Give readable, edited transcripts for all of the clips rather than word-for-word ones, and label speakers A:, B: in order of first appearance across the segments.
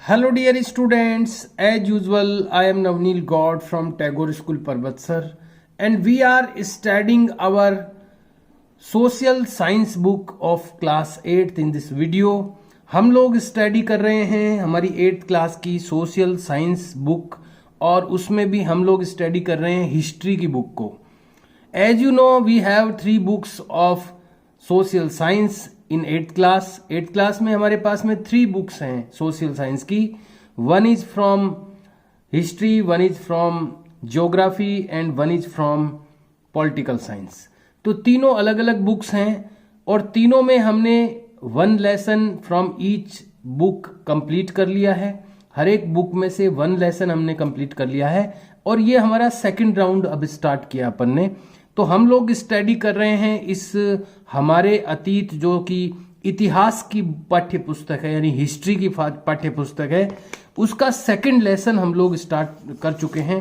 A: Hello dear students, as usual I am Navneel God from Tagore School Parvatsar and we are studying our social science book of class 8th in this video. हम लोग study कर रहे हैं हमारी 8th class की social science book और उसमें भी हम लोग स्टडी कर रहे हैं हिस्ट्री की बुक को. As you know we have 3 books of social science in 8th class. 8th class में हमारे पास में 3 बुक्स हैं सोशल साइंस की. One is from history, one is from geography and one is from political science. तो तीनों अलग अलग बुक्स हैं और तीनों में हमने 1 lesson from each book complete कर लिया है. हर एक बुक में से 1 लेसन हमने कंप्लीट कर लिया है और ये हमारा सेकंड राउंड अब स्टार्ट किया अपन ने. तो हम लोग स्टडी कर रहे हैं इस हमारे अतीत जो कि इतिहास की पाठ्य पुस्तक है यानी हिस्ट्री की पाठ्य पुस्तक है, उसका सेकंड लेसन हम लोग स्टार्ट कर चुके हैं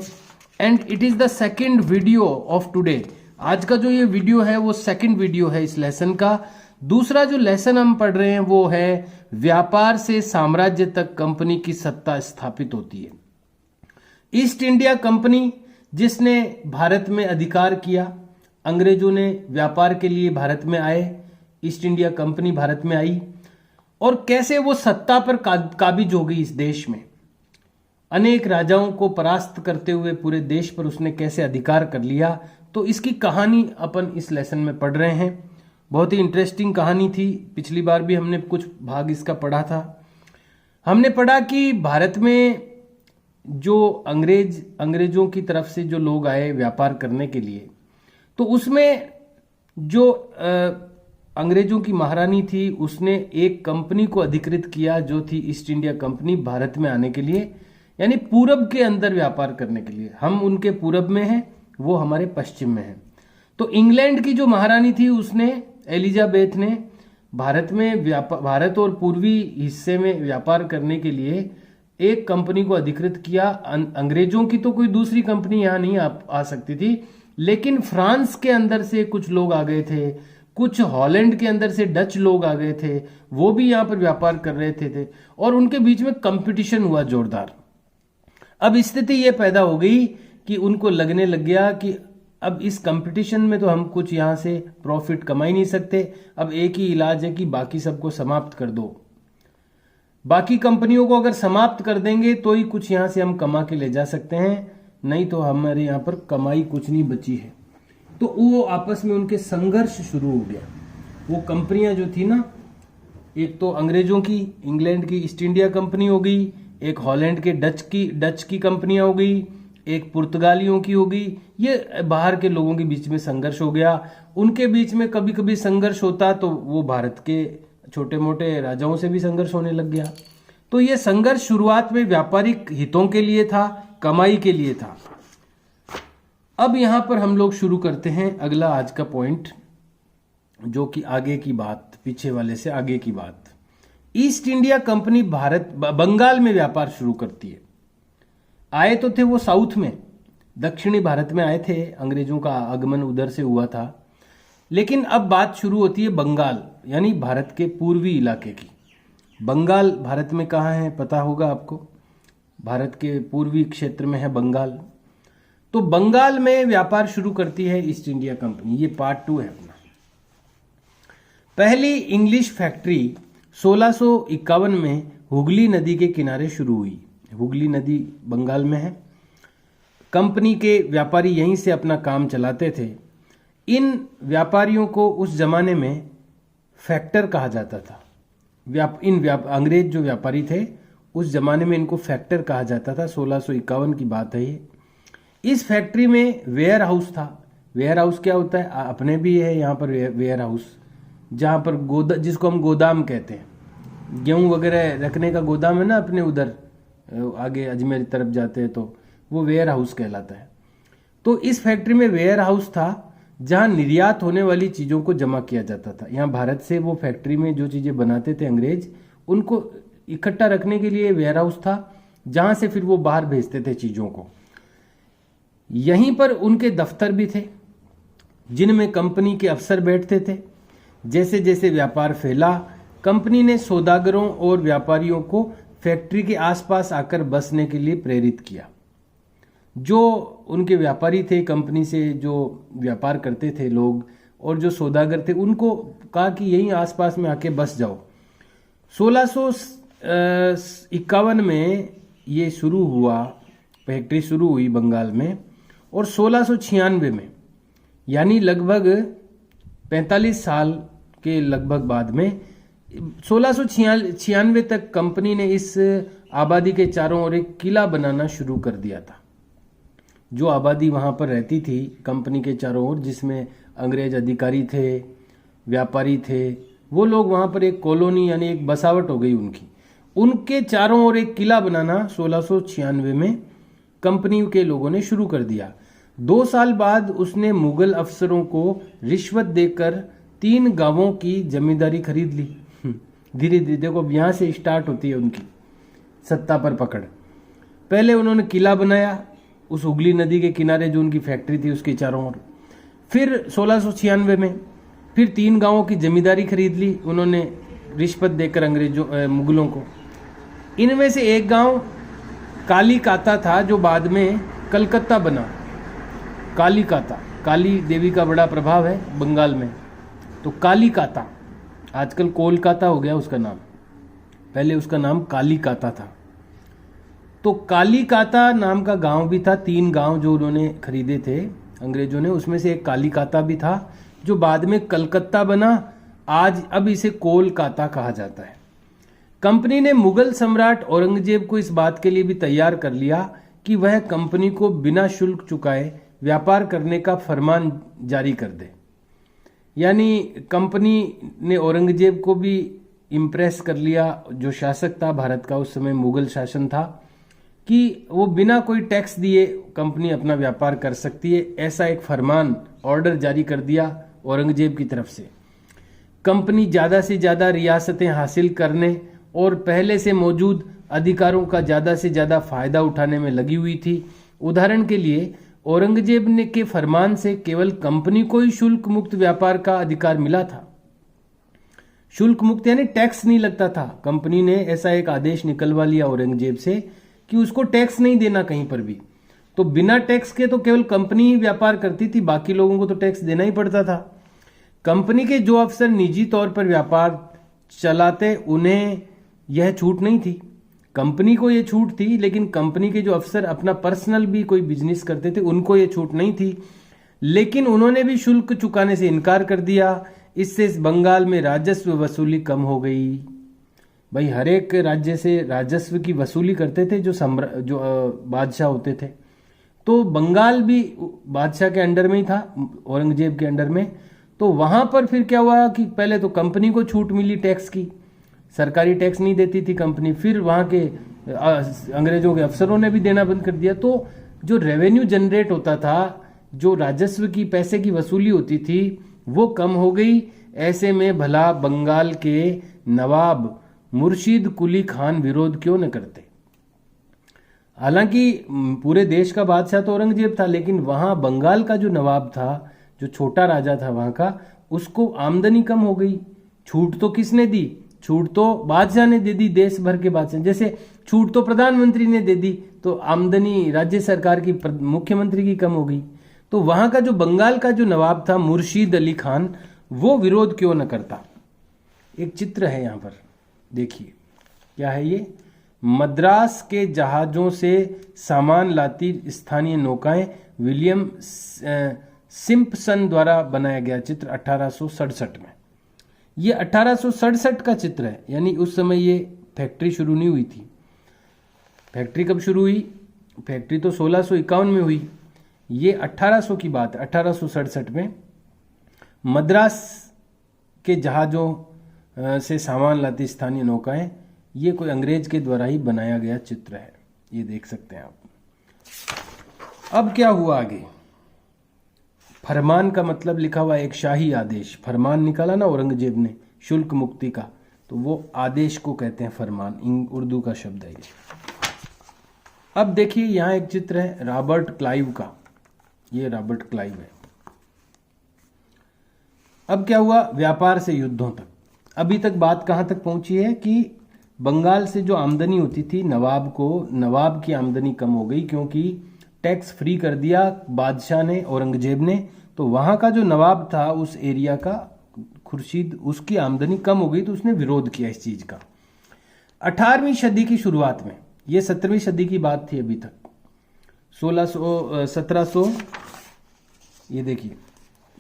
A: and it is the second video of today. आज का जो ये वीडियो है वो सेकंड वीडियो है इस लेसन का. दूसरा जो लेसन हम पढ़ रहे हैं वो है व्यापार से साम्राज्य तक कंपनी की सत्ता स्थापित होती है. ईस्ट इंडिया कंपनी जिसने भारत में अधिकार किया, अंग्रेजों ने व्यापार के लिए भारत में आए, ईस्ट इंडिया कंपनी भारत में आई और कैसे वो सत्ता पर काबिज हो गई इस देश में. अनेक राजाओं को परास्त करते हुए पूरे देश पर उसने कैसे अधिकार कर लिया, तो इसकी कहानी अपन इस लेसन में पढ़ रहे हैं. बहुत ही इंटरेस्टिंग कहानी थी. पिछली बार भी हमने कुछ भाग इसका पढ़ा था. हमने पढ़ा कि भारत में जो अंग्रेजों की तरफ से जो लोग आए व्यापार करने के लिए, तो उसमें जो अंग्रेजों की महारानी थी उसने एक कंपनी को अधिकृत किया जो थी ईस्ट इंडिया कंपनी भारत में आने के लिए, यानी पूरब के अंदर व्यापार करने के लिए. हम उनके पूरब में हैं, वो हमारे पश्चिम में हैं. तो इंग्लैंड की जो महारानी थी उसने, एलिजाबेथ ने, भारत और पूर्वी हिस्से में व्यापार करने के लिए एक कंपनी को अधिकृत किया. अंग्रेजों की तो कोई दूसरी कंपनी यहाँ नहीं आ सकती थी, लेकिन फ्रांस के अंदर से कुछ लोग आ गए थे, कुछ हॉलैंड के अंदर से डच लोग आ गए थे, वो भी यहाँ पर व्यापार कर रहे थे और उनके बीच में कंपटीशन हुआ जोरदार. अब स्थिति ये पैदा हो गई कि उनको लगने लग गया कि अब इस कंपटीशन में तो हम कुछ यहाँ से प्रॉफिट कमा ही नहीं सकते. अब एक ही इलाज है कि बाकी सबको समाप्त कर दो. बाकी कंपनियों को अगर समाप्त कर देंगे तो ही कुछ यहाँ से हम कमा के ले जा सकते हैं, नहीं तो हमारे यहाँ पर कमाई कुछ नहीं बची है. तो वो आपस में उनके संघर्ष शुरू हो गया. वो कंपनियां जो थी ना, एक तो अंग्रेजों की, इंग्लैंड की ईस्ट इंडिया कंपनी हो गई, एक हॉलैंड के डच की कंपनियां हो गई, एक पुर्तगालियों की हो गई. ये बाहर के लोगों के बीच में संघर्ष हो गया. उनके बीच में कभी कभी संघर्ष होता तो वो भारत के छोटे मोटे राजाओं से भी संघर्ष होने लग गया. तो ये संघर्ष शुरुआत में व्यापारिक हितों के लिए था, कमाई के लिए था. अब यहां पर हम लोग शुरू करते हैं अगला आज का पॉइंट, जो कि आगे की बात, पीछे वाले से आगे की बात. ईस्ट इंडिया कंपनी बंगाल में व्यापार शुरू करती है. आए तो थे वो साउथ में, दक्षिणी भारत में आए थे, अंग्रेजों का आगमन उधर से हुआ था. लेकिन अब बात शुरू होती है बंगाल यानी भारत के पूर्वी इलाके की. बंगाल भारत में कहाँ है पता होगा आपको, भारत के पूर्वी क्षेत्र में है बंगाल. तो बंगाल में व्यापार शुरू करती है ईस्ट इंडिया कंपनी. ये पार्ट 2 है अपना. पहली इंग्लिश फैक्ट्री 1651 में हुगली नदी के किनारे शुरू हुई. हुगली नदी बंगाल में है. कंपनी के व्यापारी यहीं से अपना काम चलाते थे. इन व्यापारियों को उस जमाने में फैक्टर कहा जाता था. अंग्रेज जो व्यापारी थे उस जमाने में इनको फैक्टर कहा जाता था. 1651 की बात है ये. इस फैक्ट्री में वेयर हाउस था. वेयर हाउस क्या होता है, अपने भी है यहाँ पर वेयर हाउस, जहाँ पर जिसको हम गोदाम कहते हैं. गेहूं वगैरह रखने का गोदाम है ना अपने उधर आगे अजमेर की तरफ जाते हैं, तो वो वेयर हाउस कहलाता है. तो इस फैक्ट्री में वेयर हाउस था जहाँ निर्यात होने वाली चीज़ों को जमा किया जाता था. यहाँ भारत से वो फैक्ट्री में जो चीज़ें बनाते थे अंग्रेज, उनको इकट्ठा रखने के लिए वेयर हाउस था जहाँ से फिर वो बाहर भेजते थे चीज़ों को. यहीं पर उनके दफ्तर भी थे जिनमें कंपनी के अफसर बैठते थे. जैसे जैसे व्यापार फैला, कंपनी ने सौदागरों और व्यापारियों को फैक्ट्री के आसपास आकर बसने के लिए प्रेरित किया। जो उनके व्यापारी थे, कंपनी से जो व्यापार करते थे लोग और जो सौदागर थे, उनको कहा कि यहीं आसपास में आके बस जाओ। 1651 में ये शुरू हुआ, फैक्ट्री शुरू हुई बंगाल में, और 1696 में यानी लगभग 45 साल के लगभग बाद में 1696 तक कंपनी ने इस आबादी के चारों ओर एक किला बनाना शुरू कर दिया था। जो आबादी वहां पर रहती थी कंपनी के चारों ओर, जिसमें अंग्रेज अधिकारी थे, व्यापारी थे, वो लोग वहां पर एक कॉलोनी यानी एक बसावट हो गई उनकी। उनके चारों ओर एक किला बनाना 1696 में कंपनी के लोगों ने शुरू कर दिया। 2 साल बाद उसने मुगल अफसरों को रिश्वत देकर 3 गांवों की जमींदारी खरीद ली। धीरे धीरे देखो यहां से स्टार्ट होती है उनकी सत्ता पर पकड़। पहले उन्होंने किला बनाया उस हुगली नदी के किनारे, जो उनकी फैक्ट्री थी उसके चारों ओर। फिर 1696 में फिर 3 गांवों की जमींदारी खरीद ली उन्होंने रिश्वत देकर अंग्रेजों मुगलों को। इनमें से एक गांव कालीकाता था जो बाद में कलकत्ता बना। कालीकाता, काली देवी का बड़ा प्रभाव है बंगाल में, तो कालीकाता, आजकल कोलकाता हो गया उसका नाम, पहले उसका नाम कालीकाता था। तो कालीकाता नाम का गांव भी था। 3 गांव जो उन्होंने खरीदे थे अंग्रेजों ने, उसमें से एक कालीकाता भी था जो बाद में कलकत्ता बना। आज अब इसे कोलकाता कहा जाता है। कंपनी ने मुगल सम्राट औरंगजेब को इस बात के लिए भी तैयार कर लिया कि वह कंपनी को बिना शुल्क चुकाए व्यापार करने का फरमान जारी कर दे। यानी कंपनी ने औरंगजेब को भी इम्प्रेस कर लिया, जो शासक था भारत का, उस समय मुगल शासन था, कि वो बिना कोई टैक्स दिए कंपनी अपना व्यापार कर सकती है। ऐसा एक फरमान, ऑर्डर जारी कर दिया औरंगजेब की तरफ से। कंपनी ज्यादा से ज्यादा रियासतें हासिल करने और पहले से मौजूद अधिकारों का ज्यादा से ज्यादा फायदा उठाने में लगी हुई थी। उदाहरण के लिए औरंगजेब ने के फरमान से केवल कंपनी को ही शुल्क मुक्त व्यापार का अधिकार मिला था। शुल्क मुक्त यानी टैक्स नहीं लगता था। कंपनी ने ऐसा एक आदेश निकलवा लिया औरंगजेब से कि उसको टैक्स नहीं देना कहीं पर भी। तो बिना टैक्स के तो केवल कंपनी ही व्यापार करती थी, बाकी लोगों को तो टैक्स देना ही पड़ता था। कंपनी के जो अफसर निजी तौर पर व्यापार चलाते, उन्हें यह छूट नहीं थी। कंपनी को यह छूट थी, लेकिन कंपनी के जो अफसर अपना पर्सनल भी कोई बिजनेस करते थे उनको यह छूट नहीं थी। लेकिन उन्होंने भी शुल्क चुकाने से इनकार कर दिया। इससे बंगाल में राजस्व वसूली कम हो गई। भाई हर एक राज्य से राजस्व की वसूली करते थे जो बादशाह होते थे। तो बंगाल भी बादशाह के अंडर में ही था, औरंगजेब के अंडर में। तो वहां पर फिर क्या हुआ कि पहले तो कंपनी को छूट मिली टैक्स की, सरकारी टैक्स नहीं देती थी कंपनी। फिर वहां के अंग्रेजों के अफसरों ने भी देना बंद कर दिया। तो जो रेवेन्यू जनरेट होता था, जो राजस्व की पैसे की वसूली होती थी, वो कम हो गई। ऐसे में भला बंगाल के नवाब मुर्शीद कुली खान विरोध क्यों न करते। हालांकि पूरे देश का बादशाह तो औरंगजेब था, लेकिन वहां बंगाल का जो नवाब था, जो छोटा राजा था वहां का, उसको आमदनी कम हो गई। छूट तो किसने दी? छूट तो बादशाह ने दे दी, देश भर के बादशाह। जैसे छूट तो प्रधानमंत्री ने दे दी, तो आमदनी राज्य सरकार की, मुख्यमंत्री की कम हो गई। तो वहां का जो बंगाल का जो नवाब था मुर्शीद अली खान, वो विरोध क्यों न करता। एक चित्र है यहां पर, देखिए क्या है ये। मद्रास के जहाजों से सामान लाती स्थानीय नौकाएं, विलियम सिम्पसन द्वारा बनाया गया चित्र 1867 में। ये 1867 का चित्र है, यानी उस समय ये फैक्ट्री शुरू नहीं हुई थी। फैक्ट्री कब शुरू हुई? फैक्ट्री तो 1651 में हुई। ये 1800 की बात है, 1867 में मद्रास के जहाजों से सामान लाती स्थानीय नौकाएं, ये कोई अंग्रेज के द्वारा ही बनाया गया चित्र है, ये देख सकते हैं आप। अब क्या हुआ आगे? फरमान का मतलब लिखा हुआ एक शाही आदेश। फरमान निकाला ना औरंगजेब ने शुल्क मुक्ति का, तो वो आदेश को कहते हैं फरमान, उर्दू का शब्द है ये। अब देखिए यहां एक चित्र है रॉबर्ट क्लाइव का, ये रॉबर्ट क्लाइव है। अब क्या हुआ? व्यापार से युद्धों तक। अभी तक बात कहां तक पहुंची है कि बंगाल से जो आमदनी होती थी नवाब की आमदनी कम हो गई, क्योंकि टैक्स फ्री कर दिया बादशाह ने, औरंगजेब ने। तो वहां का जो नवाब था उस एरिया का, खुर्शीद, उसकी आमदनी कम हो गई, तो उसने विरोध किया इस चीज का। 18वीं सदी की शुरुआत में, ये 17वीं सदी की बात थी अभी तक, 1700 ये देखिए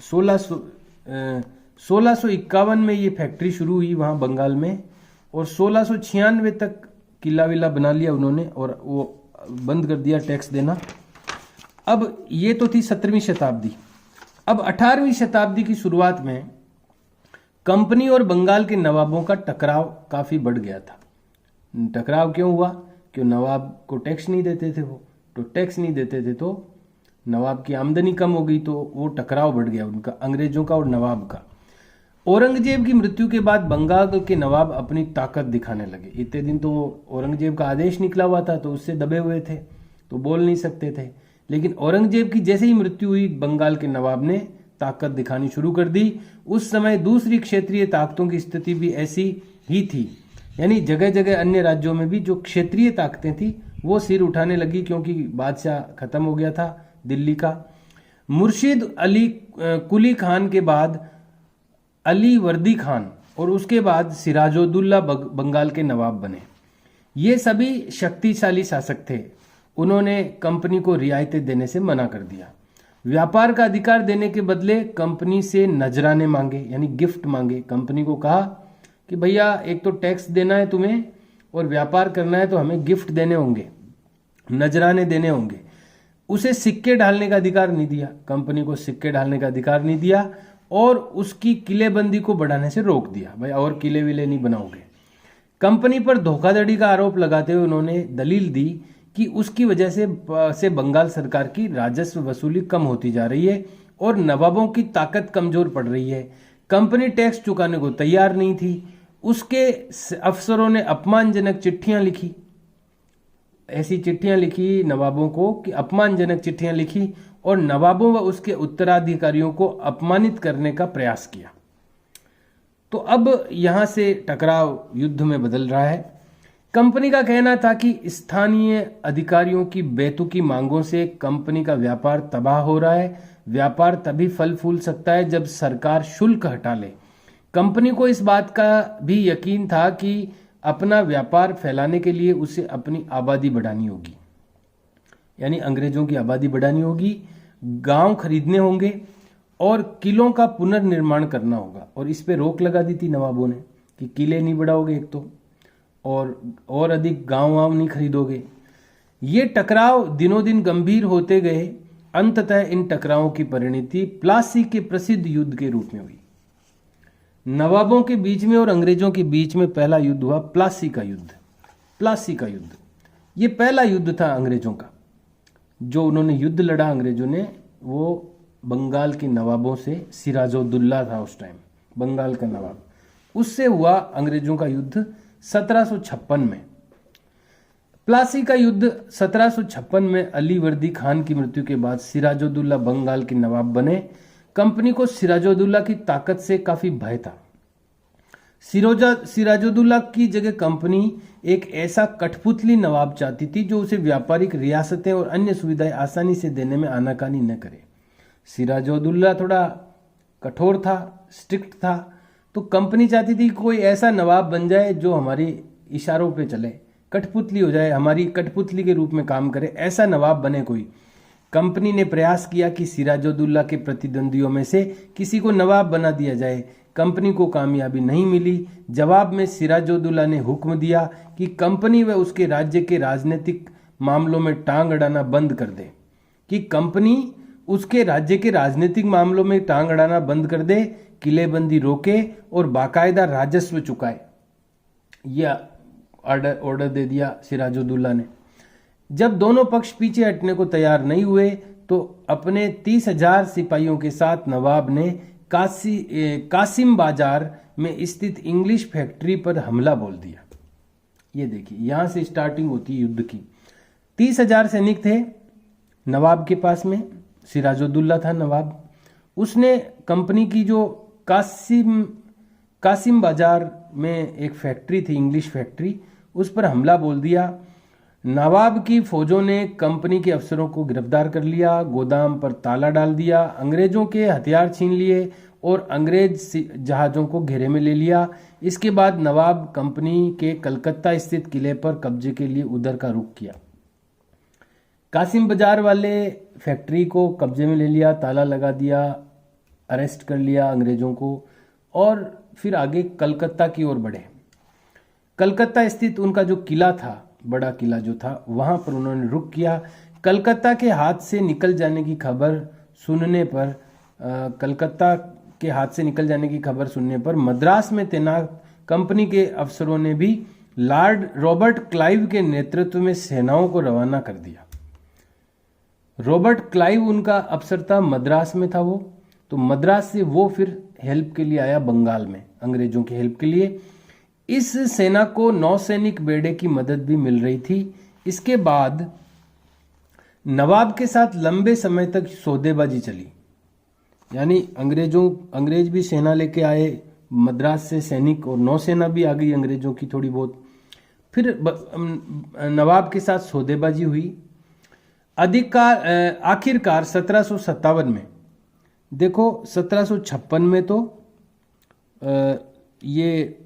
A: 1651 में ये फैक्ट्री शुरू हुई वहां बंगाल में, और 1696 तक किला विला बना लिया उन्होंने और वो बंद कर दिया टैक्स देना। अब ये तो थी 17वीं शताब्दी। अब 18वीं शताब्दी की शुरुआत में कंपनी और बंगाल के नवाबों का टकराव काफी बढ़ गया था। टकराव क्यों हुआ? क्यों नवाब को टैक्स नहीं देते थे वो, तो टैक्स नहीं देते थे तो नवाब की आमदनी कम हो गई, तो वो टकराव बढ़ गया उनका, अंग्रेजों का और नवाब का। औरंगजेब की मृत्यु के बाद बंगाल के नवाब अपनी ताकत दिखाने लगे। इतने दिन तो औरंगजेब का आदेश निकला हुआ था, तो उससे दबे हुए थे, तो बोल नहीं सकते थे। लेकिन औरंगजेब की जैसे ही मृत्यु हुई, बंगाल के नवाब ने ताकत दिखानी शुरू कर दी। उस समय दूसरी क्षेत्रीय ताकतों की स्थिति भी ऐसी ही थी, यानी जगह जगह अन्य राज्यों में भी जो क्षेत्रीय ताकतें थी वो सिर उठाने लगी, क्योंकि बादशाह खत्म हो गया था दिल्ली का। मुर्शिद अली कुली खान के बाद अली वर्दी खान और उसके बाद सिराजुद्दौला बंगाल के नवाब बने। ये सभी शक्तिशाली शासक थे। उन्होंने कंपनी को रियायतें देने से मना कर दिया। व्यापार का अधिकार देने के बदले कंपनी से नजराने मांगे, यानी गिफ्ट मांगे। कंपनी को कहा कि भैया एक तो टैक्स देना है तुम्हें और व्यापार करना है, तो हमें गिफ्ट देने होंगे, नजराने देने होंगे। उसे सिक्के डालने का अधिकार नहीं दिया, कंपनी को सिक्के डालने का अधिकार नहीं दिया, और उसकी किलेबंदी को बढ़ाने से रोक दिया, भाई और किले विले नहीं बनाओगे। कंपनी पर धोखाधड़ी का आरोप लगाते हुए उन्होंने दलील दी कि उसकी वजह से बंगाल सरकार की राजस्व वसूली कम होती जा रही है और नवाबों की ताकत कमजोर पड़ रही है। कंपनी टैक्स चुकाने को तैयार नहीं थी। उसके अफसरों ने अपमानजनक चिट्ठियां लिखी, ऐसी चिट्ठियां लिखी नवाबों को कि अपमानजनक चिट्ठियां लिखी, और नवाबों व उसके उत्तराधिकारियों को अपमानित करने का प्रयास किया। तो अब यहां से टकराव युद्ध में बदल रहा है। कंपनी का कहना था कि स्थानीय अधिकारियों की बेतुकी मांगों से कंपनी का व्यापार तबाह हो रहा है। व्यापार तभी फल फूल सकता है जब सरकार शुल्क हटा ले। कंपनी को इस बात का भी यकीन था कि अपना व्यापार फैलाने के लिए उसे अपनी आबादी बढ़ानी होगी, यानी अंग्रेजों की आबादी बढ़ानी होगी, गांव खरीदने होंगे और किलों का पुनर्निर्माण करना होगा। और इस पे रोक लगा दी थी नवाबों ने कि किले नहीं बढ़ाओगे एक तो, और अधिक गांव वाव नहीं खरीदोगे। ये टकराव दिनों दिन गंभीर होते गए। अंततः इन टकरावों की परिणति प्लासी के प्रसिद्ध युद्ध के रूप में हुई। नवाबों के बीच में और अंग्रेजों के बीच में पहला युद्ध हुआ प्लासी का युद्ध। प्लासी का युद्ध ये पहला युद्ध था अंग्रेजों का। जो उन्होंने युद्ध लड़ा अंग्रेजों ने, वो बंगाल के नवाबों से, सिराजुद्दौला था उस टाइम बंगाल का नवाब, उससे हुआ अंग्रेजों का युद्ध 1756 में। प्लासी का युद्ध 1756 में अली वर्दी खान की मृत्यु के बाद सिराजुद्दौला बंगाल के नवाब बने। कंपनी को सिराजुद्दौला की ताकत से काफी भय था। सिराजुद्दौला की जगह कंपनी एक ऐसा कठपुतली नवाब चाहती थी जो उसे व्यापारिक रियासतें और अन्य सुविधाएं आसानी से देने में आनाकानी न करे। सिराजुद्दौला थोड़ा कठोर था, स्ट्रिक्ट था, तो कंपनी चाहती थी कोई ऐसा नवाब बन जाए जो हमारी इशारों पे चले, कठपुतली हो जाए, हमारी कठपुतली के रूप में काम करे, ऐसा नवाब बने कोई। कंपनी ने प्रयास किया कि सिराजुद्दौला के प्रतिद्वंदियों में से किसी को नवाब बना दिया जाए। कंपनी को कामयाबी नहीं मिली। जवाब में सिराजुद्दौला ने हुक्म दिया कि कंपनी व उसके राज्य के राजनीतिक मामलों में टांग अड़ाना बंद कर दे, कि कंपनी उसके राज्य के राजनीतिक मामलों में टांग अड़ाना बंद कर दे, किलेबंदी रोके और बाकायदा राजस्व चुकाए। यह ऑर्डर दे दिया सिराजुद्दौला ने। जब दोनों पक्ष पीछे हटने को तैयार नहीं हुए तो अपने 30,000 सिपाहियों के साथ नवाब ने कासिम बाजार में स्थित इंग्लिश फैक्ट्री पर हमला बोल दिया। ये देखिए, यहां से स्टार्टिंग होती है युद्ध की। 30,000 सैनिक थे नवाब के पास में, सिराजुद्दौला था नवाब। उसने कंपनी की जो कासिम बाजार में एक फैक्ट्री थी, इंग्लिश फैक्ट्री, उस पर हमला बोल दिया। नवाब की फौजों ने कंपनी के अफसरों को गिरफ्तार कर लिया, गोदाम पर ताला डाल दिया, अंग्रेजों के हथियार छीन लिए और अंग्रेज जहाज़ों को घेरे में ले लिया। इसके बाद नवाब कंपनी के कलकत्ता स्थित किले पर कब्जे के लिए उधर का रुख किया। कासिम बाजार वाले फैक्ट्री को कब्जे में ले लिया, ताला लगा दिया, अरेस्ट कर लिया अंग्रेजों को और फिर आगे कलकत्ता की ओर बढ़े। कलकत्ता स्थित उनका जो किला था, बड़ा किला जो था, वहां पर उन्होंने रुक किया। कलकत्ता के हाथ से निकल जाने की खबर सुनने पर मद्रास में तैनात कंपनी के अफसरों ने भी लॉर्ड रॉबर्ट क्लाइव के नेतृत्व में सेनाओं को रवाना कर दिया। रॉबर्ट क्लाइव उनका अफसर था, मद्रास में था वो, तो मद्रास से वो फिर हेल्प के लिए आया बंगाल में, अंग्रेजों की हेल्प के लिए। इस सेना को नौसैनिक बेड़े की मदद भी मिल रही थी। इसके बाद नवाब के साथ लंबे समय तक सौदेबाजी चली, यानी अंग्रेज भी सेना लेके आए, मद्रास से सैनिक और नौसेना भी आ गई अंग्रेजों की थोड़ी बहुत। फिर नवाब के साथ सौदेबाजी हुई। आखिरकार 1757 में, देखो 1756 में तो ये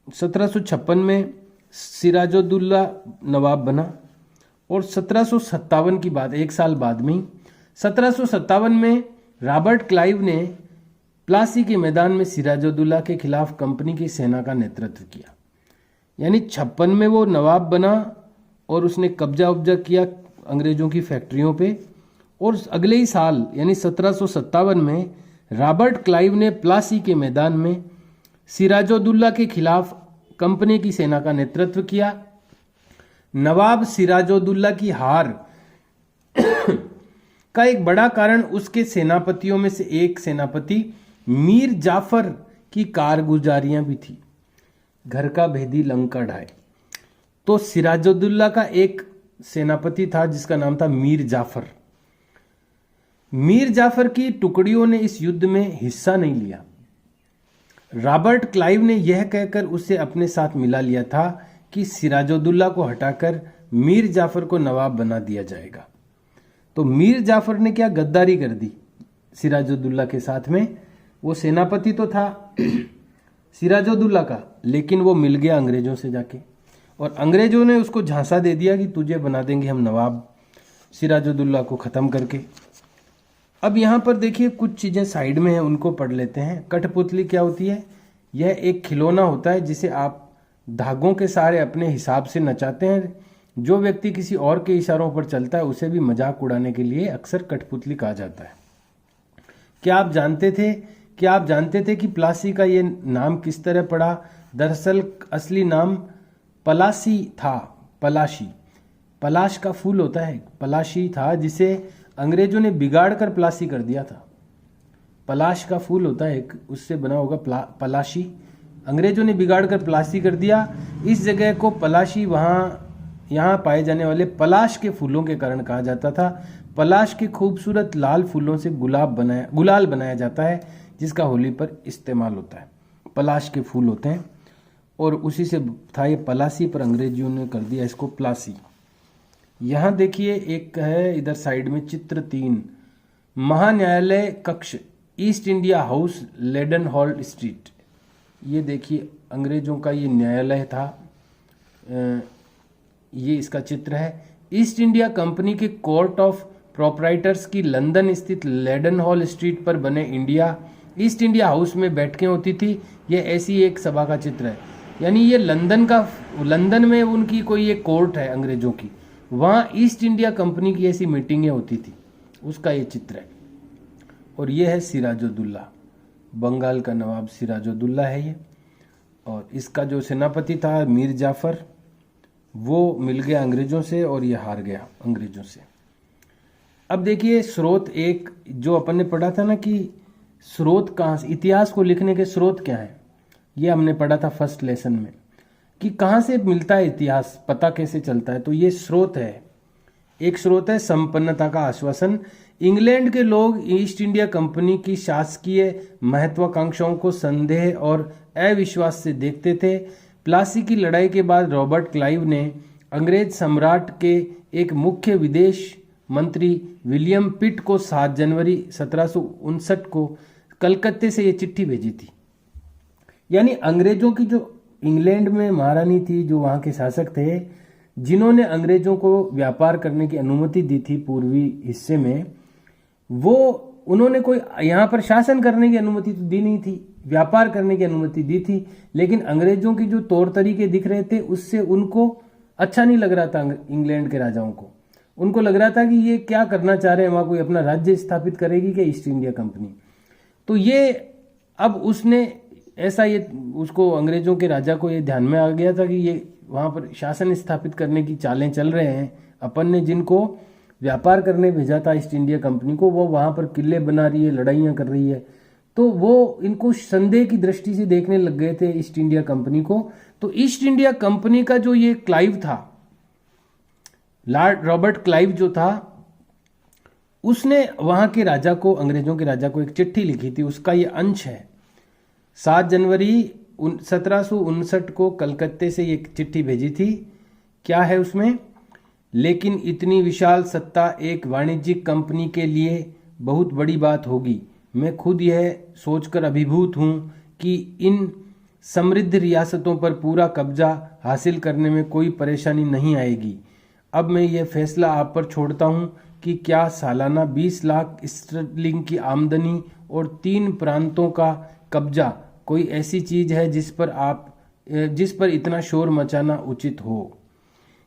A: 1756 में सिराजुद्दौला नवाब बना और 1757 की बात, एक साल बाद में ही 1757 में रॉबर्ट क्लाइव ने प्लासी के मैदान में सिराजुद्दौला के खिलाफ कंपनी की सेना का नेतृत्व किया। यानी 56 में वो नवाब बना और उसने कब्जा किया अंग्रेजों की फैक्ट्रियों पे, और अगले ही साल यानी 1757 में रॉबर्ट क्लाइव ने प्लासी के मैदान में सिराजुद्दौला के खिलाफ कंपनी की सेना का नेतृत्व किया। नवाब सिराजुद्दौला की हार का एक बड़ा कारण उसके सेनापतियों में से एक सेनापति मीर जाफर की कारगुजारियां भी थी। घर का भेदी लंका ढाए, तो सिराजुद्दौला का एक सेनापति था जिसका नाम था मीर जाफर। मीर जाफर की टुकड़ियों ने इस युद्ध में हिस्सा नहीं लिया। रॉबर्ट क्लाइव ने यह कहकर उसे अपने साथ मिला लिया था कि सिराजुद्दौला को हटाकर मीर जाफर को नवाब बना दिया जाएगा। तो मीर जाफर ने क्या गद्दारी कर दी सिराजुद्दौला के साथ में। वो सेनापति तो था सिराजुद्दौला का, लेकिन वो मिल गया अंग्रेजों से जाके, और अंग्रेजों ने उसको झांसा दे दिया कि तुझे बना देंगे हम नवाब, सिराजुद्दौला को ख़त्म करके। अब यहाँ पर देखिए कुछ चीज़ें साइड में हैं, उनको पढ़ लेते हैं। कठपुतली क्या होती है? यह एक खिलौना होता है जिसे आप धागों के सहारे अपने हिसाब से नचाते हैं। जो व्यक्ति किसी और के इशारों पर चलता है उसे भी मजाक उड़ाने के लिए अक्सर कठपुतली कहा जाता है। क्या आप जानते थे कि प्लासी का ये नाम किस तरह पड़ा? दरअसल असली नाम पलासी था। पलाश का फूल होता है, पलाशी था, जिसे अंग्रेजों ने बिगाड़ कर प्लासी कर दिया था। पलाश का फूल होता है, उससे बना होगा पलाशी। अंग्रेजों ने बिगाड़ कर प्लासी कर दिया। इस जगह को पलाशी यहाँ पाए जाने वाले पलाश के फूलों के कारण कहा जाता था। पलाश के खूबसूरत लाल फूलों से गुलाल बनाया जाता है, जिसका होली पर इस्तेमाल होता है। पलाश के फूल होते हैं और उसी से था ये पलासी, पर अंग्रेजियों ने कर दिया इसको प्लासी। यहाँ देखिए एक है इधर साइड में चित्र 3, महान्यायालय कक्ष, East India House, Leadenhall Street. ये देखिए अंग्रेजों का ये न्यायालय था, ये इसका चित्र है। ईस्ट इंडिया कंपनी के कोर्ट ऑफ प्रोप्राइटर्स की लंदन स्थित लेडन हॉल स्ट्रीट पर बने ईस्ट इंडिया हाउस में बैठकें होती थी। ये ऐसी एक सभा का चित्र है, यानी ये लंदन में उनकी कोई एक कोर्ट है अंग्रेजों की, वहाँ ईस्ट इंडिया कंपनी की ऐसी मीटिंगें होती थी, उसका ये चित्र है। और ये है सिराजुद्दौला, बंगाल का नवाब सिराजुद्दौला है ये। और इसका जो सेनापति था मीर जाफर, वो मिल गया अंग्रेजों से और ये हार गया अंग्रेजों से। अब देखिए स्रोत एक, जो अपन ने पढ़ा था ना कि स्रोत कहाँ से, इतिहास को लिखने के स्रोत क्या है, ये हमने पढ़ा था फर्स्ट लेसन में कि कहाँ से मिलता है इतिहास, पता कैसे चलता है। तो ये स्रोत है, एक स्रोत है संपन्नता का आश्वासन। इंग्लैंड के लोग ईस्ट इंडिया कंपनी की शासकीय महत्वाकांक्षाओं को संदेह और अविश्वास से देखते थे। प्लासी की लड़ाई के बाद रॉबर्ट क्लाइव ने अंग्रेज सम्राट के एक मुख्य विदेश मंत्री विलियम पिट को 7 जनवरी 1759 को कलकत्ते से ये चिट्ठी भेजी थी। यानी अंग्रेजों की जो इंग्लैंड में महारानी थी, जो वहां के शासक थे, जिन्होंने अंग्रेजों को व्यापार करने की अनुमति दी थी पूर्वी हिस्से में, वो उन्होंने कोई यहाँ पर शासन करने की अनुमति तो दी नहीं थी, व्यापार करने की अनुमति दी थी, लेकिन अंग्रेजों के जो तौर तरीके दिख रहे थे उससे उनको अच्छा नहीं लग रहा था। इंग्लैंड के राजाओं को उनको लग रहा था कि ये क्या करना चाह रहे हैं, वहां कोई अपना राज्य स्थापित करेगी क्या ईस्ट इंडिया कंपनी। तो ये अब उसने ऐसा ये उसको अंग्रेजों के राजा को ये ध्यान में आ गया था कि ये वहां पर शासन स्थापित करने की चालें चल रहे हैं। अपन ने जिनको व्यापार करने भेजा था ईस्ट इंडिया कंपनी को, वो वहां पर किले बना रही है, लड़ाइयां कर रही है, तो वो इनको संदेह की दृष्टि से देखने लग गए थे ईस्ट इंडिया कंपनी को। तो ईस्ट इंडिया कंपनी का जो ये क्लाइव था, लॉर्ड रॉबर्ट क्लाइव जो था, उसने वहां के राजा को, अंग्रेजों के राजा को एक चिट्ठी लिखी थी। उसका ये अंश है। 7 जनवरी 1759 को कलकत्ते से एक चिट्ठी भेजी थी। क्या है उसमें? लेकिन इतनी विशाल सत्ता एक वाणिज्यिक कंपनी के लिए बहुत बड़ी बात होगी। मैं खुद यह सोचकर अभिभूत हूं कि इन समृद्ध रियासतों पर पूरा कब्जा हासिल करने में कोई परेशानी नहीं आएगी। अब मैं यह फैसला आप पर छोड़ता हूं कि क्या सालाना 20 लाख स्टर्लिंग की आमदनी और 3 प्रांतों का कब्जा कोई ऐसी चीज है जिस पर इतना शोर मचाना उचित हो।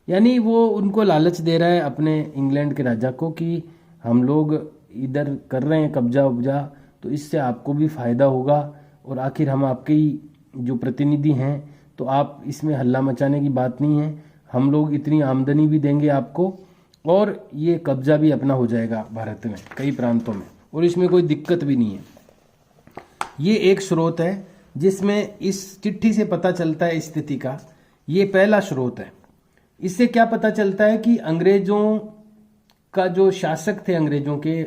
A: यानी वो उनको लालच दे रहा है अपने इंग्लैंड के राजा को कि हम लोग इधर कर रहे हैं कब्जा उब्जा, तो इससे आपको भी फायदा होगा, और आखिर हम आपके ही जो प्रतिनिधि हैं, तो आप इसमें हल्ला मचाने की बात नहीं है। हम लोग इतनी आमदनी भी देंगे आपको, और ये कब्जा भी अपना हो जाएगा भारत में कई प्रांतों में, और इसमें कोई दिक्कत भी नहीं है। ये एक स्रोत है जिसमें इस चिट्ठी से पता चलता है स्थिति का। ये पहला स्रोत है। इससे क्या पता चलता है कि अंग्रेजों का जो शासक थे अंग्रेजों के,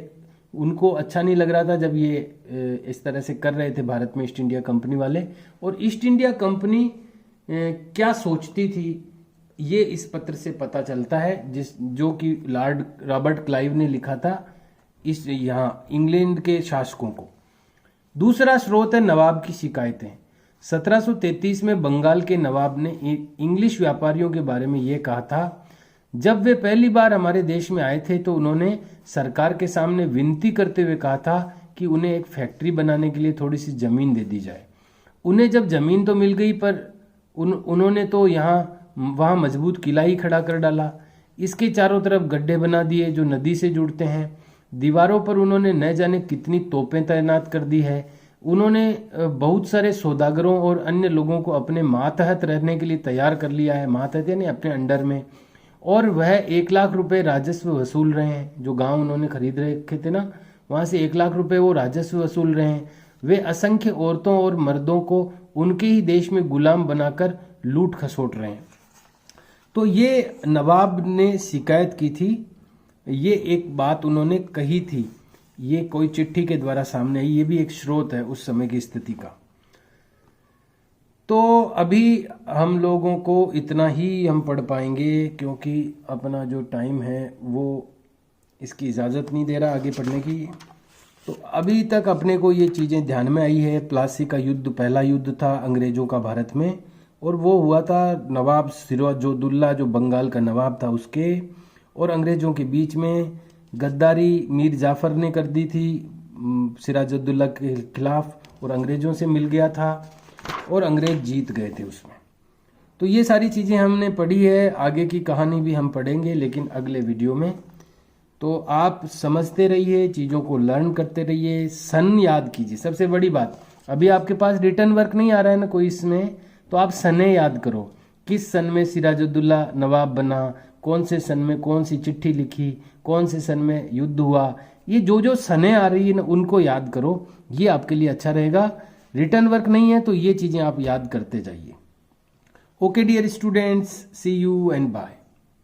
A: उनको अच्छा नहीं लग रहा था जब ये इस तरह से कर रहे थे भारत में ईस्ट इंडिया कंपनी वाले। और ईस्ट इंडिया कंपनी क्या सोचती थी, ये इस पत्र से पता चलता है, जो कि लॉर्ड रॉबर्ट क्लाइव ने लिखा था इस यहाँ इंग्लैंड के शासकों को। दूसरा स्रोत है नवाब की शिकायतें। 1733 में बंगाल के नवाब ने इंग्लिश व्यापारियों के बारे में ये कहा था। जब वे पहली बार हमारे देश में आए थे तो उन्होंने सरकार के सामने विनती करते हुए कहा था कि उन्हें एक फैक्ट्री बनाने के लिए थोड़ी सी जमीन दे दी जाए। उन्हें जब जमीन तो मिल गई, पर उन्होंने तो वहाँ मजबूत किला ही खड़ा कर डाला। इसके चारों तरफ गड्ढे बना दिए जो नदी से जुड़ते हैं। दीवारों पर उन्होंने न जाने कितनी तोपें तैनात कर दी है। उन्होंने बहुत सारे सौदागरों और अन्य लोगों को अपने मातहत रहने के लिए तैयार कर लिया है। मातहत यानी अपने अंडर में। और वह 1 लाख रुपए राजस्व वसूल रहे हैं। जो गांव उन्होंने खरीद रखे थे ना, वहां से 1 लाख रुपए वो राजस्व वसूल रहे हैं। वे असंख्य औरतों और मर्दों को उनके ही देश में गुलाम बनाकर लूट खसोट रहे हैं। तो ये नवाब ने शिकायत की थी, ये एक बात उन्होंने कही थी। ये कोई चिट्ठी के द्वारा सामने आई, ये भी एक स्रोत है उस समय की स्थिति का। तो अभी हम लोगों को इतना ही हम पढ़ पाएंगे, क्योंकि अपना जो टाइम है वो इसकी इजाज़त नहीं दे रहा आगे पढ़ने की। तो अभी तक अपने को ये चीज़ें ध्यान में आई है। प्लासी का युद्ध पहला युद्ध था अंग्रेज़ों का भारत में, और वो हुआ था नवाब सिराजुद्दौला, जो बंगाल का नवाब था, उसके और अंग्रेज़ों के बीच में। गद्दारी मीर जाफ़र ने कर दी थी सिराजुद्दौला के खिलाफ, और अंग्रेज़ों से मिल गया था, और अंग्रेज जीत गए थे उसमें। तो ये सारी चीज़ें हमने पढ़ी है। आगे की कहानी भी हम पढ़ेंगे, लेकिन अगले वीडियो में। तो आप समझते रहिए, चीज़ों को लर्न करते रहिए, सन याद कीजिए। सबसे बड़ी बात, अभी आपके पास रिटर्न वर्क नहीं आ रहा है ना कोई इसमें, तो आप सने याद करो। किस सन में सिराजुद्दौला नवाब बना, कौन से सन में कौन सी चिट्ठी लिखी, कौन से सन में युद्ध हुआ, ये जो सने आ रही है ना, उनको याद करो। ये आपके लिए अच्छा रहेगा। रिटर्न वर्क नहीं है तो ये चीज़ें आप याद करते जाइए। Okay dear students, see you and bye.